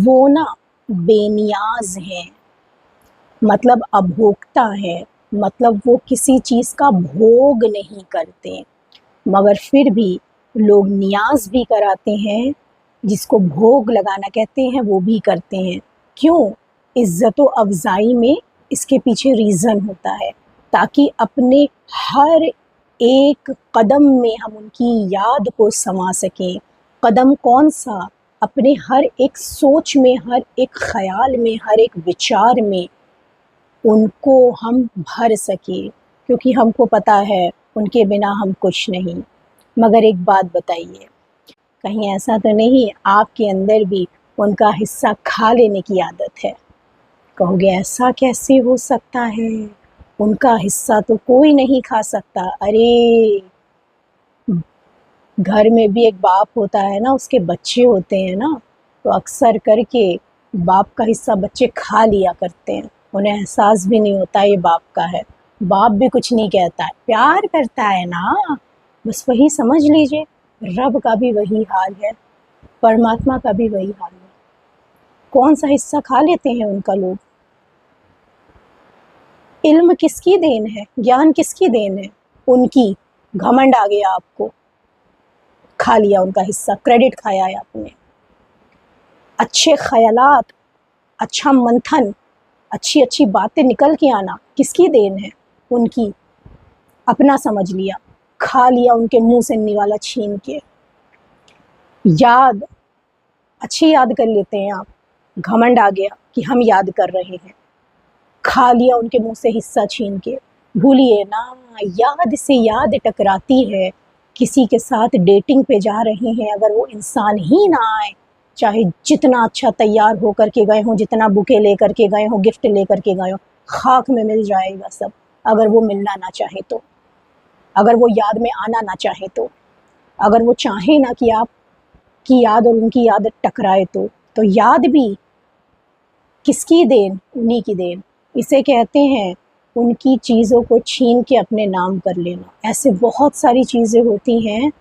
वो ना बेनियाज हैं, मतलब अभोक्ता है, मतलब वो किसी चीज़ का भोग नहीं करते, मगर फिर भी लोग नियाज़ भी कराते हैं, जिसको भोग लगाना कहते हैं वो भी करते हैं। क्यों? इज़्ज़त व अफ़ज़ाई में इसके पीछे रीज़न होता है, ताकि अपने हर एक कदम में हम उनकी याद को समा सकें। कदम कौन-सा? अपने हर एक सोच में, हर एक ख़याल में, हर एक विचार में उनको हम भर सकें, क्योंकि हमको पता है उनके बिना हम कुछ नहीं। मगर एक बात बताइए, कहीं ऐसा तो नहीं आपके अंदर भी उनका हिस्सा खा लेने की आदत है? कहोगे ऐसा कैसे हो सकता है? उनका हिस्सा तो कोई नहीं खा सकता। अरे! घर में भी एक बाप होता है ना, उसके बच्चे होते हैं ना, तो अक्सर करके बाप का हिस्सा बच्चे खा लिया करते हैं। उन्हें एहसास भी नहीं होता ये बाप का है। बाप भी कुछ नहीं कहता है, प्यार करता है ना, बस वही समझ लीजिए। रब का भी वही हाल है, परमात्मा का भी वही हाल है। कौन सा हिस्सा खा लेते हैं उनका लोग? इल्म किसकी देन है? ज्ञान किसकी देन है? उनकी। घमंड आ गया आपको, खा लिया उनका हिस्सा, क्रेडिट खाया है आपने। अच्छे ख़यालात, अच्छा मंथन, अच्छी-अच्छी बातें निकल के आना किसकी देन है? उनकी। अपना समझ लिया, खा लिया उनके मुँह से निवाला छीन के। याद, अच्छी याद कर लेते हैं आप, घमंड आ गया कि हम याद कर रहे हैं। खा लिया उनके मुँह से हिस्सा छीन के। भूलिए ना, याद से याद टकराती है। किसी के साथ डेटिंग पे जा रहे हैं, अगर वो इंसान ही ना आए, चाहे जितना अच्छा तैयार होकर के गए हों, जितना बुके लेकर के गए हों, गिफ्ट लेकर के गए हों, खाक में मिल जाएगा सब, अगर वो मिलना ना चाहे तो, अगर वो याद में आना ना चाहे तो, अगर वो चाहे ना कि आपकी याद और उनकी याद टकराए तो याद भी किसकी देन? उन्हीं की देन। इसे कहते हैं उनकी चीज़ों को छीन के अपने नाम कर लेना। ऐसे बहुत सारी चीज़ें होती हैं,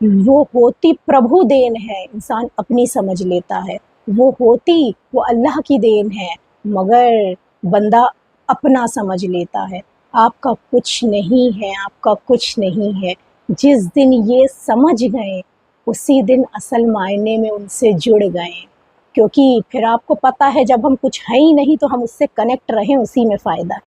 वो होती प्रभु देन है, इंसान अपनी समझ लेता है। वो होती वो अल्लाह की देन है, मगर बंदा अपना समझ लेता है। आपका कुछ नहीं है, आपका कुछ नहीं है। जिस दिन ये समझ गए, उसी दिन असल मायने में उनसे जुड़ गए। क्योंकि फिर आपको पता है जब हम कुछ है ही नहीं तो हम उससे कनेक्ट रहें, उसी में फ़ायदा है।